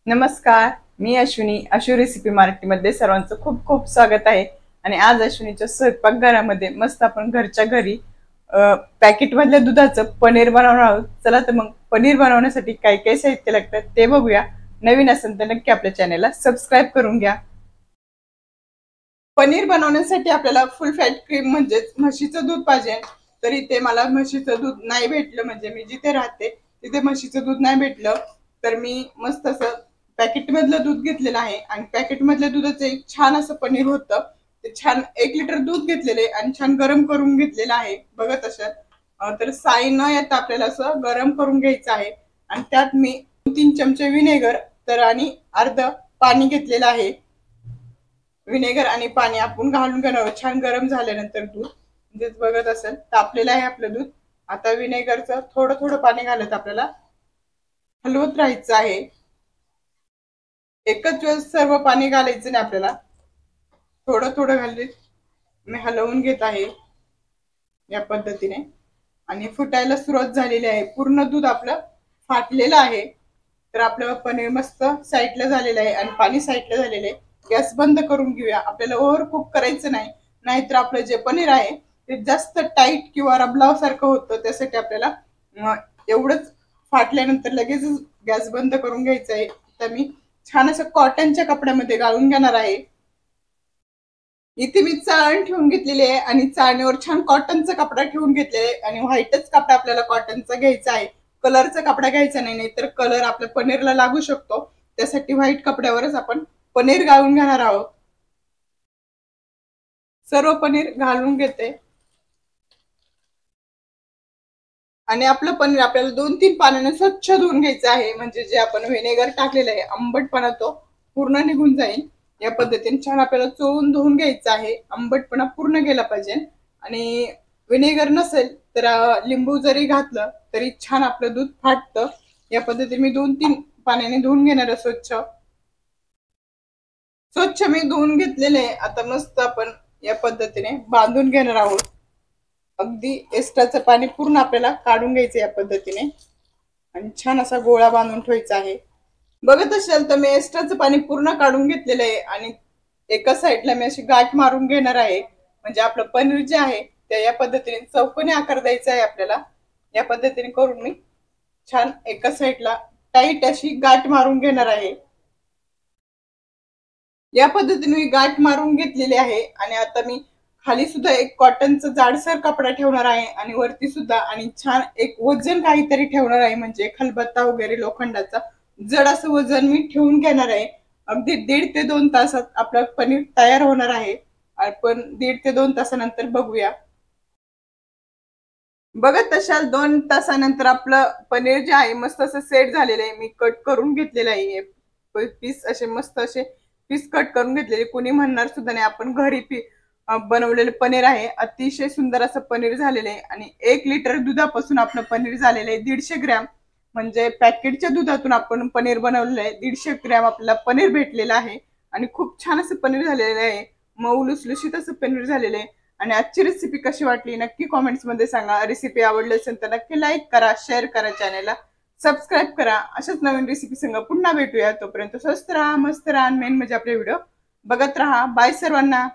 नमस्कार, मी अश्विनी. अश्विनी रेसिपी मराठीमध्ये सर्वांचं खूप खूप स्वागत आहे. आणि आज अश्विनीच्या स्वयंपाकघरामध्ये मस्त आपण घरच्या घरी पॅकेट मधल्या दुधाचं पनीर बनवणार आहोत. चला तर मग पनीर बनवण्यासाठी काय काय साहित्य लागतात ते बघूया. नवीन असेल तर नक्की आपल्या चॅनलला सबस्क्राईब करून घ्या. पनीर बनवण्यासाठी आपल्याला फुल फॅट क्रीम म्हणजेच म्हशीचं दूध पाहिजे. तर इथे मला म्हशीचं दूध नाही भेटलं, म्हणजे मी जिथे राहते तिथे म्हशीचं दूध नाही भेटलं, तर मी मस्त असं पॅकेट मधलं दूध घेतलेलं आहे. आणि पॅकेट मधल्या दुधाचं एक छान असं पनीर होतं. ते छान 1 लिटर दूध घेतलेले आणि छान गरम करून घेतलेलं आहे बघत असाल. तर साई न येता आपल्याला असं गरम करून घ्यायचं आहे. आणि त्यात मी 2-3 चमचे विनेगर तर आणि अर्ध पाणी घेतलेलं आहे. विनेगर आणि पाणी आपण घालून घेणार. छान गरम झाल्यानंतर दूध म्हणजे बघत असेल तापलेलं आहे आपलं दूध. आता विनेगरचं थोडं थोडं पाणी घालत आपल्याला हलवत राहायचं आहे. एकच वेळेस सर्व पाणी घालायचं नाही आपल्याला, थोडं थोडं घालले. मी हलवून घेत आहे या पद्धतीने. आणि फुटायला सुरुवात झालेली आहे. पूर्ण दूध आपलं फाटलेलं आहे. तर आपलं पनीर मस्त साईडला झालेलं आहे आणि पाणी साईडला झालेलं आहे. गॅस बंद करून घेऊया. आपल्याला ओव्हर कुक करायचं नाही, नाहीतर आपलं जे पनीर आहे ते जास्त टाईट किंवा रबलाव सारखं होतं. त्यासाठी आपल्याला एवढंच फाटल्यानंतर लगेच गॅस बंद करून घ्यायचं आहे. तर मी छान असं कॉटनच्या कपड्यामध्ये गाळून घेणार आहे. इथे मी चाळण ठेवून घेतलेली आहे आणि चाळणीवर छान कॉटनचा कपडा ठेवून घेतलेला आहे. आणि व्हाईटच कपडा आपल्याला कॉटनचा घ्यायचा आहे, कलरचा कपडा घ्यायचा नाही, तर कलर आपल्या पनीरला लागू शकतो. त्यासाठी व्हाईट कपड्यावरच आपण पनीर घालून घेणार आहोत. सर्व पनीर घालून घेते. आणि आपलं पनीर आपल्याला 2-3 पाण्याने स्वच्छ धुवून घ्यायचं आहे, म्हणजे जे आपण व्हिनेगर टाकलेलं आहे आंबटपणा तो पूर्ण निघून जाईल. या पद्धतीने छान आपल्याला चोळून धुवून घ्यायचं आहे. आंबटपणा पूर्ण गेला पाहिजे. आणि व्हिनेगर नसेल तर लिंबू जरी घातलं तरी छान आपलं दूध फाटतं. या पद्धतीने मी 2-3 पाण्याने धुवून घेणार आहे स्वच्छ. स्वच्छ मी धुवून घेतलेले आहे. आता मस्त आपण या पद्धतीने बांधून घेणार आहोत. अगदी एक्स्ट्राचं पाणी पूर्ण आपल्याला काढून घ्यायचं या पद्धतीने आणि छान असा गोळा बांधून ठेवायचा आहे. बघत असाल तर मी एक्स्ट्राचं पाणी पूर्ण काढून घेतलेलं आहे. आणि एका साईडला मी अशी गाठ मारून घेणार आहे, म्हणजे आपलं पनीर जे आहे ते या पद्धतीने चौकोनी आकार द्यायचा आहे आपल्याला. या पद्धतीने करून मी छान एका साईडला टाईट अशी गाठ मारून घेणार आहे. या पद्धतीने मी गाठ मारून घेतलेली आहे. आणि आता मी खाली सुद्धा एक कॉटनचा जाडसर कपडा ठेवणार आहे आणि वरती सुद्धा आणि छान एक वजन काहीतरी ठेवणार आहे, म्हणजे खलबत्ता वगैरे लोखंडाचा जड असं वजन मी ठेवून घेणार आहे. अगदी 1.5 ते 2 तासात आपलं पनीर तयार होणार आहे. आपण 1.5 ते 2 तासानंतर बघूया. बघत असाल 2 तासानंतर आपलं पनीर जे आहे मस्त असं सेट झालेलं आहे. मी कट करून घेतलेलं आहे. पीस असे मस्त असे पीस कट करून घेतलेले. कोणी म्हणणार सुद्धा नाही आपण घरी बनवलेलं पनीर आहे. अतिशय सुंदर असं पनीर झालेलं आहे. आणि 1 लिटर दुधापासून आपलं पनीर झालेलं आहे. 150 ग्रॅम म्हणजे पॅकेटच्या दुधातून आपण पनीर बनवलेलं आहे. 150 ग्रॅम आपल्याला पनीर भेटलेलं आहे. आणि खूप छान असं पनीर झालेलं आहे. मऊ लुसलुशीत असं पनीर झालेलं आहे. आणि आजची रेसिपी कशी वाटली नक्की कॉमेंट्स मध्ये सांगा. रेसिपी आवडली असेल तर नक्की लाईक करा, शेअर करा, चॅनलला सबस्क्राईब करा. अशाच नवीन रेसिपी संग पुन्हा भेटूया. तोपर्यंत स्वस्त राहा, मस्त राहा, मेन म्हणजे आपले व्हिडिओ बघत राहा. बाय सर्वांना.